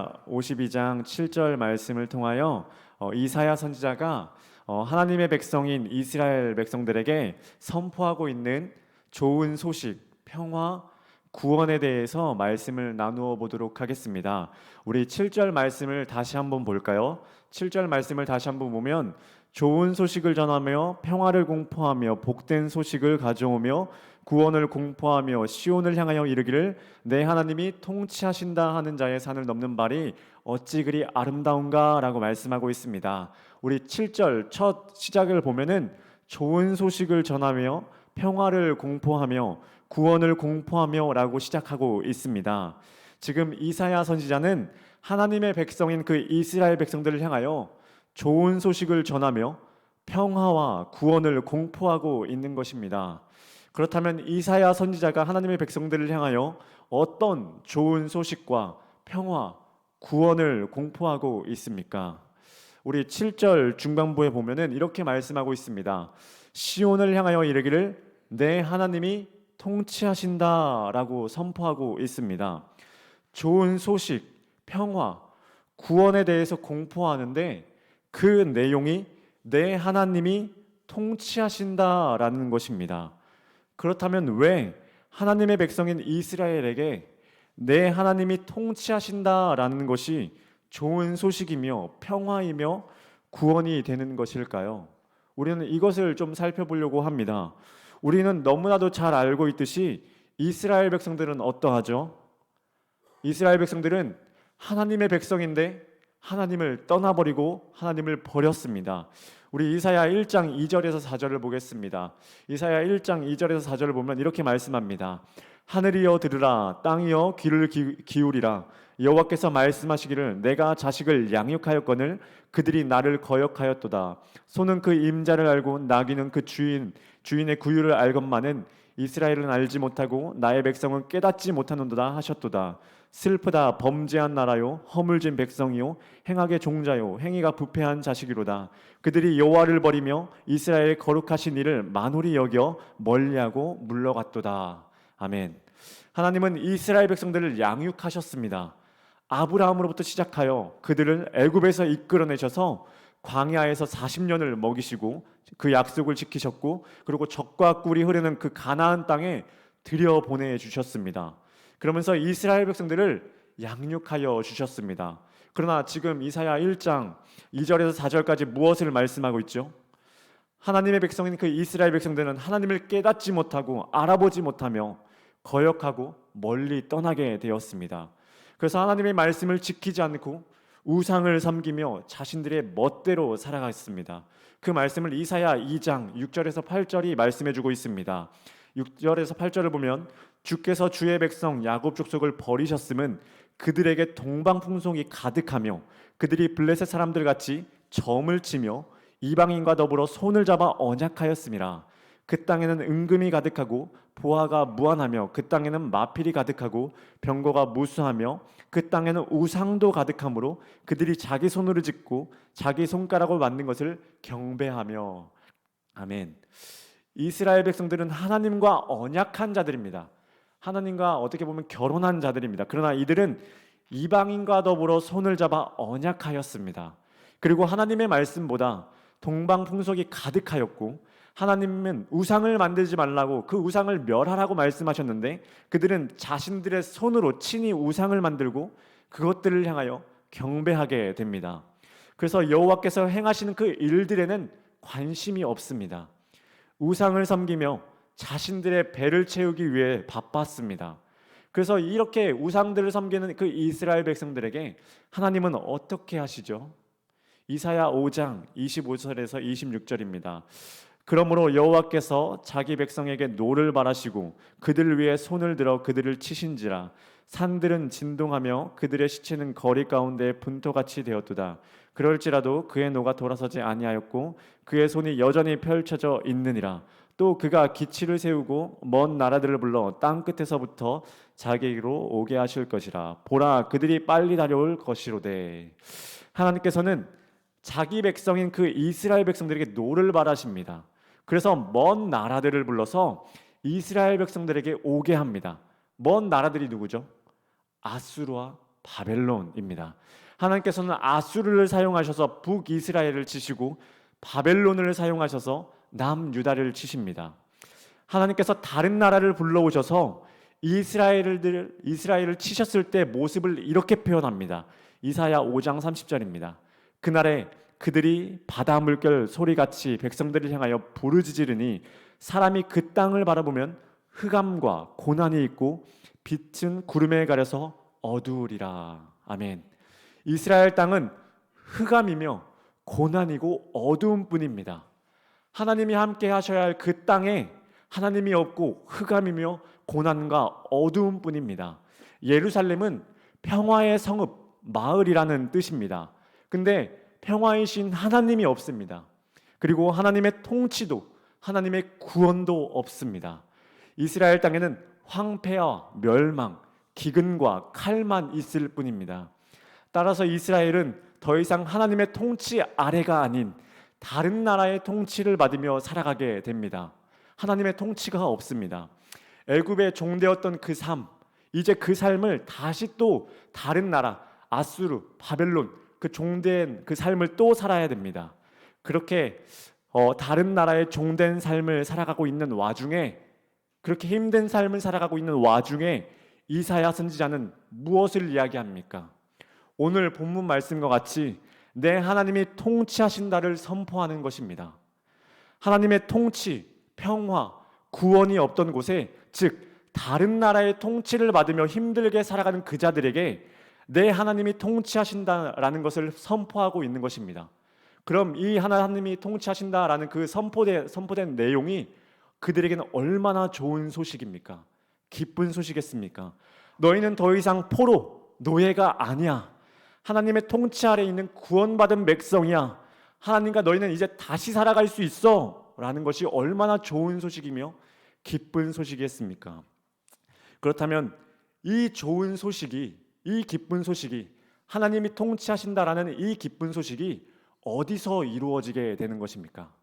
이사야 52장 7절 말씀을 통하여 이사야 선지자가 하나님의 백성인 이스라엘 백성들에게 선포하고 있는 좋은 소식, 평화, 구원에 대해서 말씀을 나누어 보도록 하겠습니다. 우리 7절 말씀을 다시 한번 볼까요? 7절 말씀을 다시 한번 보면 좋은 소식을 전하며 평화를 공포하며 복된 소식을 가져오며 구원을 공포하며 시온을 향하여 이르기를 내 하나님이 통치하신다 하는 자의 산을 넘는 발이 어찌 그리 아름다운가 라고 말씀하고 있습니다. 우리 7절 첫 시작을 보면은 좋은 소식을 전하며 평화를 공포하며 구원을 공포하며 라고 시작하고 있습니다. 지금 이사야 선지자는 하나님의 백성인 그 이스라엘 백성들을 향하여 좋은 소식을 전하며 평화와 구원을 공포하고 있는 것입니다. 그렇다면 이사야 선지자가 하나님의 백성들을 향하여 어떤 좋은 소식과 평화, 구원을 공포하고 있습니까? 우리 7절 중반부에 보면은 이렇게 말씀하고 있습니다. 시온을 향하여 이르기를 내 하나님이 통치하신다라고 선포하고 있습니다. 좋은 소식, 평화, 구원에 대해서 공포하는데 그 내용이 내 하나님이 통치하신다라는 것입니다. 그렇다면 왜 하나님의 백성인 이스라엘에게 내 하나님이 통치하신다라는 것이 좋은 소식이며 평화이며 구원이 되는 것일까요? 우리는 이것을 좀 살펴보려고 합니다. 우리는 너무나도 잘 알고 있듯이 이스라엘 백성들은 어떠하죠? 이스라엘 백성들은 하나님의 백성인데 하나님을 떠나버리고 하나님을 버렸습니다. 우리 이사야 1장 2절에서 4절을 보겠습니다. 이사야 1장 2절에서 4절을 보면 이렇게 말씀합니다. 하늘이여 들으라, 땅이여 귀를 기울이라. 여호와께서 말씀하시기를 내가 자식을 양육하였거늘 그들이 나를 거역하였도다. 소는 그 임자를 알고 나귀는 그 주인의 구유를 알건만은 이스라엘은 알지 못하고 나의 백성은 깨닫지 못하는도다 하셨도다. 슬프다 범죄한 나라요 허물진 백성이요 행악의 종자요 행위가 부패한 자식이로다. 그들이 여호와를 버리며 이스라엘의 거룩하신 이를 만홀히 여겨 멀리하고 물러갔도다. 아멘. 하나님은 이스라엘 백성들을 양육하셨습니다. 아브라함으로부터 시작하여 그들을 애굽에서 이끌어내셔서 광야에서 40년을 먹이시고 그 약속을 지키셨고 그리고 젖과 꿀이 흐르는 그 가나안 땅에 들여보내 주셨습니다. 그러면서 이스라엘 백성들을 양육하여 주셨습니다. 그러나 지금 이사야 1장 2절에서 4절까지 무엇을 말씀하고 있죠? 하나님의 백성인 그 이스라엘 백성들은 하나님을 깨닫지 못하고 알아보지 못하며 거역하고 멀리 떠나게 되었습니다. 그래서 하나님의 말씀을 지키지 않고 우상을 섬기며 자신들의 멋대로 살아갔습니다. 그 말씀을 이사야 2장 6절에서 8절이 말씀해주고 있습니다. 6절에서 8절을 보면 주께서 주의 백성 야곱 족속을 버리셨음은 그들에게 동방풍속이 가득하며 그들이 블레셋 사람들 같이 점을 치며 이방인과 더불어 손을 잡아 언약하였음이라. 그 땅에는 은금이 가득하고 보화가 무한하며 그 땅에는 마필이 가득하고 병거가 무수하며 그 땅에는 우상도 가득하므로 그들이 자기 손으로 짓고 자기 손가락으로 만든 것을 경배하며. 아멘. 이스라엘 백성들은 하나님과 언약한 자들입니다. 하나님과 어떻게 보면 결혼한 자들입니다. 그러나 이들은 이방인과 더불어 손을 잡아 언약하였습니다. 그리고 하나님의 말씀보다 동방풍속이 가득하였고 하나님은 우상을 만들지 말라고 그 우상을 멸하라고 말씀하셨는데 그들은 자신들의 손으로 친히 우상을 만들고 그것들을 향하여 경배하게 됩니다. 그래서 여호와께서 행하시는 그 일들에는 관심이 없습니다. 우상을 섬기며 자신들의 배를 채우기 위해 바빴습니다. 그래서 이렇게 우상들을 섬기는 그 이스라엘 백성들에게 하나님은 어떻게 하시죠? 이사야 5장 25절에서 26절입니다. 그러므로 여호와께서 자기 백성에게 노를 바라시고 그들을 위해 손을 들어 그들을 치신지라. 산들은 진동하며 그들의 시체는 거리 가운데 분토같이 되었도다. 그럴지라도 그의 노가 돌아서지 아니하였고 그의 손이 여전히 펼쳐져 있느니라. 또 그가 기치를 세우고 먼 나라들을 불러 땅 끝에서부터 자기로 오게 하실 것이라. 보라, 그들이 빨리 달려올 것이로되. 하나님께서는 자기 백성인 그 이스라엘 백성들에게 노를 바라십니다. 그래서 먼 나라들을 불러서 이스라엘 백성들에게 오게 합니다. 먼 나라들이 누구죠? 아수르와 바벨론입니다. 하나님께서는 아수르를 사용하셔서 북이스라엘을 치시고 바벨론을 사용하셔서 남유다를 치십니다. 하나님께서 다른 나라를 불러오셔서 이스라엘을 치셨을 때 모습을 이렇게 표현합니다. 이사야 5장 30절입니다. 그날에 그들이 바다 물결 소리같이 백성들을 향하여 부르짖으리니 사람이 그 땅을 바라보면 흑암과 고난이 있고 빛은 구름에 가려서 어두우리라. 아멘. 이스라엘 땅은 흑암이며 고난이고 어두움 뿐입니다. 하나님이 함께 하셔야 할 그 땅에 하나님이 없고 흑암이며 고난과 어두움 뿐입니다. 예루살렘은 평화의 성읍, 마을이라는 뜻입니다. 근데 평화이신 하나님이 없습니다. 그리고 하나님의 통치도, 하나님의 구원도 없습니다. 이스라엘 땅에는 황폐와 멸망, 기근과 칼만 있을 뿐입니다. 따라서 이스라엘은 더 이상 하나님의 통치 아래가 아닌 다른 나라의 통치를 받으며 살아가게 됩니다. 하나님의 통치가 없습니다. 애굽에 종되었던 그 삶, 이제 그 삶을 다시 또 다른 나라, 아수르, 바벨론, 그 종된 그 삶을 또 살아야 됩니다. 그렇게 다른 나라의 종된 삶을 살아가고 있는 와중에, 그렇게 힘든 삶을 살아가고 있는 와중에 이사야 선지자는 무엇을 이야기합니까? 오늘 본문 말씀과 같이 내 하나님이 통치하신다를 선포하는 것입니다. 하나님의 통치, 평화, 구원이 없던 곳에, 즉 다른 나라의 통치를 받으며 힘들게 살아가는 그 자들에게 내 하나님이 통치하신다라는 것을 선포하고 있는 것입니다. 그럼 이 하나님이 통치하신다라는 그 선포된 내용이 그들에게는 얼마나 좋은 소식입니까? 기쁜 소식이겠습니까? 너희는 더 이상 포로, 노예가 아니야. 하나님의 통치 아래 있는 구원받은 백성이야. 하나님과 너희는 이제 다시 살아갈 수 있어 라는 것이 얼마나 좋은 소식이며 기쁜 소식이겠습니까? 그렇다면 이 좋은 소식이, 이 기쁜 소식이, 하나님이 통치하신다라는 이 기쁜 소식이 어디서 이루어지게 되는 것입니까?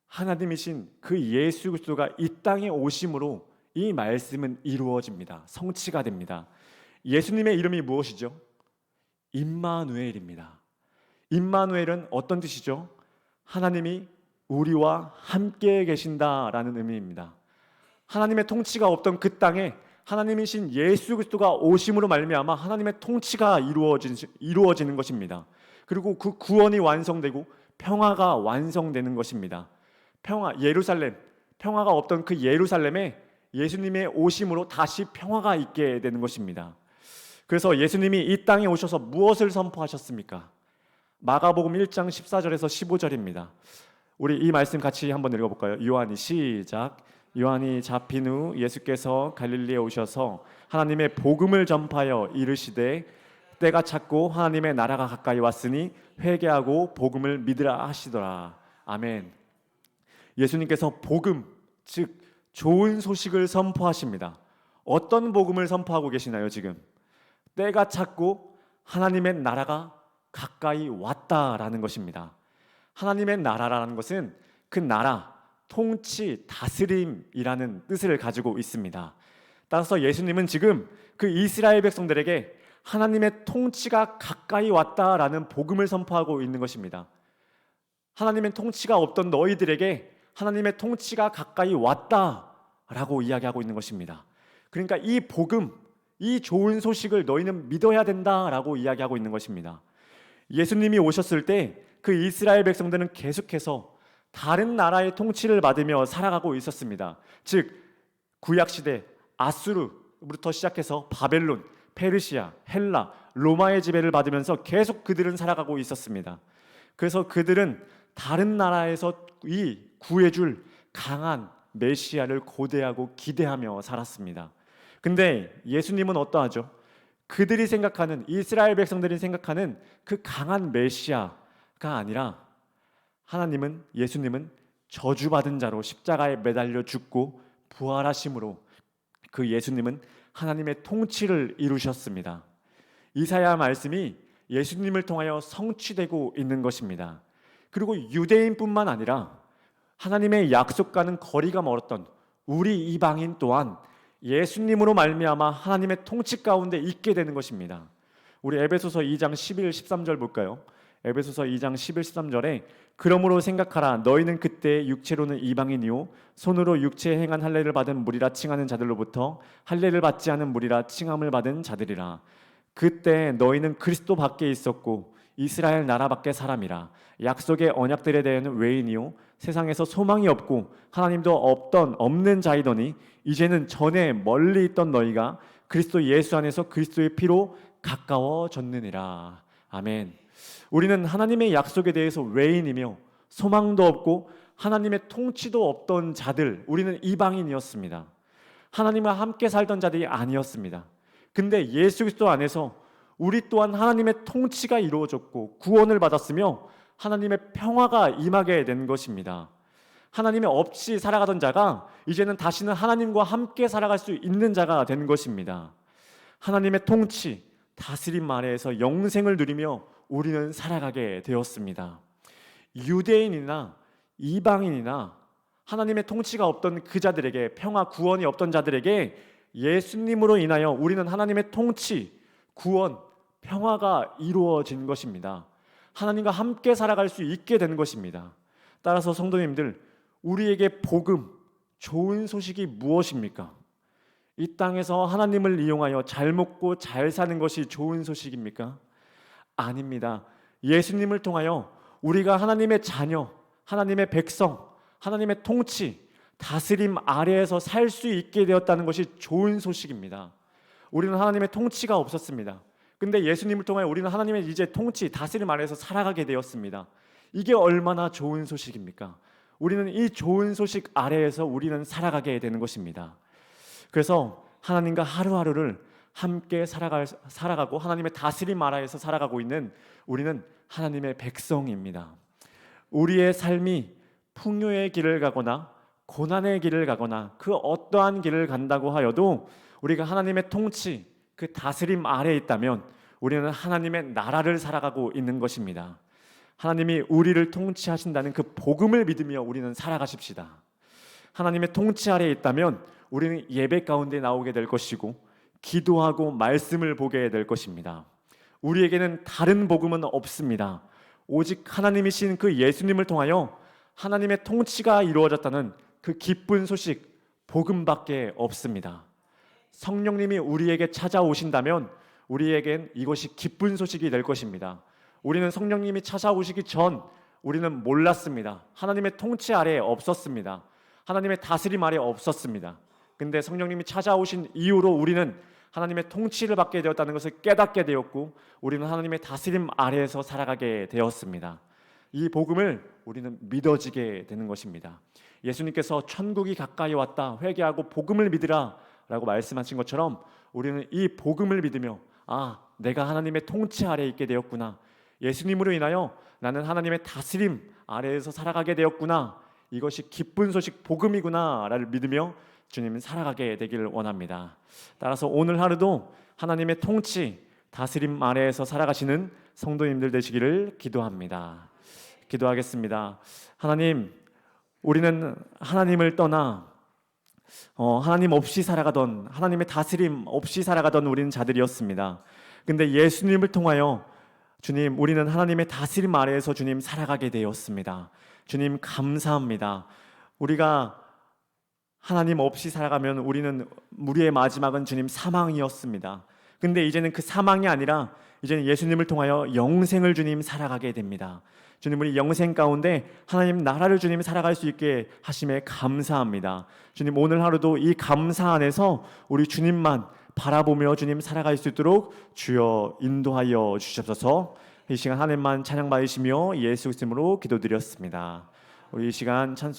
하나님이신 그 예수 그리스도가 이 땅에 오심으로 이 말씀은 이루어집니다. 성취가 됩니다. 예수님의 이름이 무엇이죠? 임마누엘입니다. 임마누엘은 어떤 뜻이죠? 하나님이 우리와 함께 계신다라는 의미입니다. 하나님의 통치가 없던 그 땅에 하나님이신 예수 그리스도가 오심으로 말미암아 하나님의 통치가 이루어지는 것입니다. 그리고 그 구원이 완성되고 평화가 완성되는 것입니다. 예루살렘, 평화가 없던 그 예루살렘에 예수님의 오심으로 다시 평화가 있게 되는 것입니다. 그래서 예수님이 이 땅에 오셔서 무엇을 선포하셨습니까? 마가복음 1장 14절에서 15절입니다. 우리 이 말씀 같이 한번 읽어볼까요? 요한이 시작. 요한이 잡힌 후 예수께서 갈릴리에 오셔서 하나님의 복음을 전파하여 이르시되 때가 찼고 하나님의 나라가 가까이 왔으니 회개하고 복음을 믿으라 하시더라. 아멘. 예수님께서 복음, 즉 좋은 소식을 선포하십니다. 어떤 복음을 선포하고 계시나요 지금? 때가 찼고 하나님의 나라가 가까이 왔다라는 것입니다. 하나님의 나라라는 것은 그 나라, 통치, 다스림이라는 뜻을 가지고 있습니다. 따라서 예수님은 지금 그 이스라엘 백성들에게 하나님의 통치가 가까이 왔다라는 복음을 선포하고 있는 것입니다. 하나님의 통치가 없던 너희들에게 하나님의 통치가 가까이 왔다라고 이야기하고 있는 것입니다. 그러니까 이 복음, 이 좋은 소식을 너희는 믿어야 된다라고 이야기하고 있는 것입니다. 예수님이 오셨을 때 그 이스라엘 백성들은 계속해서 다른 나라의 통치를 받으며 살아가고 있었습니다. 즉 구약시대 아수르부터 시작해서 바벨론, 페르시아, 헬라, 로마의 지배를 받으면서 계속 그들은 살아가고 있었습니다. 그래서 그들은 다른 나라에서 이 구해줄 강한 메시아를 고대하고 기대하며 살았습니다. 근데 예수님은 어떠하죠? 그들이 생각하는, 이스라엘 백성들이 생각하는 그 강한 메시아가 아니라 예수님은 저주받은 자로 십자가에 매달려 죽고 부활하심으로 그 예수님은 하나님의 통치를 이루셨습니다. 이사야 말씀이 예수님을 통하여 성취되고 있는 것입니다. 그리고 유대인뿐만 아니라 하나님의 약속과는 거리가 멀었던 우리 이방인 또한 예수님으로 말미암아 하나님의 통치 가운데 있게 되는 것입니다. 우리 에베소서 2장 11, 13절 볼까요? 에베소서 2장 11, 13절에 그러므로 생각하라 너희는 그때 육체로는 이방인이요 손으로 육체에 행한 할례를 받은 무리라 칭하는 자들로부터 할례를 받지 않은 무리라 칭함을 받은 자들이라. 그때 너희는 그리스도 밖에 있었고 이스라엘 나라 밖의 사람이라. 약속의 언약들에 대해는 외인이요 세상에서 소망이 없고 하나님도 없는 자이더니 이제는 전에 멀리 있던 너희가 그리스도 예수 안에서 그리스도의 피로 가까워졌느니라. 아멘. 우리는 하나님의 약속에 대해서 외인이며 소망도 없고 하나님의 통치도 없던 자들, 우리는 이방인이었습니다. 하나님과 함께 살던 자들이 아니었습니다. 근데 예수 그리스도 안에서 우리 또한 하나님의 통치가 이루어졌고 구원을 받았으며 하나님의 평화가 임하게 된 것입니다. 하나님의 없이 살아가던 자가 이제는 다시는 하나님과 함께 살아갈 수 있는 자가 된 것입니다. 하나님의 통치, 다스림 아래에서 영생을 누리며 우리는 살아가게 되었습니다. 유대인이나 이방인이나 하나님의 통치가 없던 그 자들에게, 평화 구원이 없던 자들에게 예수님으로 인하여 우리는 하나님의 통치, 구원, 평화가 이루어진 것입니다. 하나님과 함께 살아갈 수 있게 된 것입니다. 따라서 성도님들, 우리에게 복음, 좋은 소식이 무엇입니까? 이 땅에서 하나님을 이용하여 잘 먹고 잘 사는 것이 좋은 소식입니까? 아닙니다. 예수님을 통하여 우리가 하나님의 자녀, 하나님의 백성, 하나님의 통치, 다스림 아래에서 살 수 있게 되었다는 것이 좋은 소식입니다. 우리는 하나님의 통치가 없었습니다. 근데 예수님을 통하여 우리는 하나님의 이제 통치, 다스림 아래에서 살아가게 되었습니다. 이게 얼마나 좋은 소식입니까? 우리는 이 좋은 소식 아래에서 우리는 살아가게 되는 것입니다. 그래서 하나님과 하루하루를 함께 살아가고 하나님의 다스림 아래에서 살아가고 있는 우리는 하나님의 백성입니다. 우리의 삶이 풍요의 길을 가거나 고난의 길을 가거나 그 어떠한 길을 간다고 하여도 우리가 하나님의 통치, 그 다스림 아래에 있다면 우리는 하나님의 나라를 살아가고 있는 것입니다. 하나님이 우리를 통치하신다는 그 복음을 믿으며 우리는 살아가십시다. 하나님의 통치 아래에 있다면 우리는 예배 가운데 나오게 될 것이고 기도하고 말씀을 보게 될 것입니다. 우리에게는 다른 복음은 없습니다. 오직 하나님이신 그 예수님을 통하여 하나님의 통치가 이루어졌다는 그 기쁜 소식, 복음밖에 없습니다. 성령님이 우리에게 찾아오신다면 우리에겐 이것이 기쁜 소식이 될 것입니다. 우리는 성령님이 찾아오시기 전 우리는 몰랐습니다. 하나님의 통치 아래에 없었습니다. 하나님의 다스림 아래에 없었습니다. 근데 성령님이 찾아오신 이후로 우리는 하나님의 통치를 받게 되었다는 것을 깨닫게 되었고 우리는 하나님의 다스림 아래에서 살아가게 되었습니다. 이 복음을 우리는 믿어지게 되는 것입니다. 예수님께서 천국이 가까이 왔다, 회개하고 복음을 믿으라 라고 말씀하신 것처럼 우리는 이 복음을 믿으며 내가 하나님의 통치 아래에 있게 되었구나, 예수님으로 인하여 나는 하나님의 다스림 아래에서 살아가게 되었구나, 이것이 기쁜 소식 복음이구나 라를 믿으며 주님은 살아가게 되기를 원합니다. 따라서 오늘 하루도 하나님의 통치, 다스림 아래에서 살아가시는 성도님들 되시기를 기도합니다. 기도하겠습니다. 하나님, 우리는 하나님을 떠나 하나님 없이 살아가던, 하나님의 다스림 없이 살아가던 우리는 자들이었습니다. 근데 예수님을 통하여 주님, 우리는 하나님의 다스림 아래에서 주님 살아가게 되었습니다. 주님 감사합니다. 우리가 하나님 없이 살아가면 우리의 마지막은 주님 사망이었습니다. 근데 이제는 그 사망이 아니라 이제는 예수님을 통하여 영생을 주님 살아가게 됩니다. 주님, 우리 영생 가운데 하나님 나라를 주님 살아갈 수 있게 하심에 감사합니다. 주님, 오늘 하루도 이 감사 안에서 우리 주님만 바라보며 주님 살아갈 수 있도록 주여 인도하여 주시옵소서. 이 시간 하나님만 찬양 받으시며 예수 그리스도로 기도드렸습니다. 우리 이 시간 찬송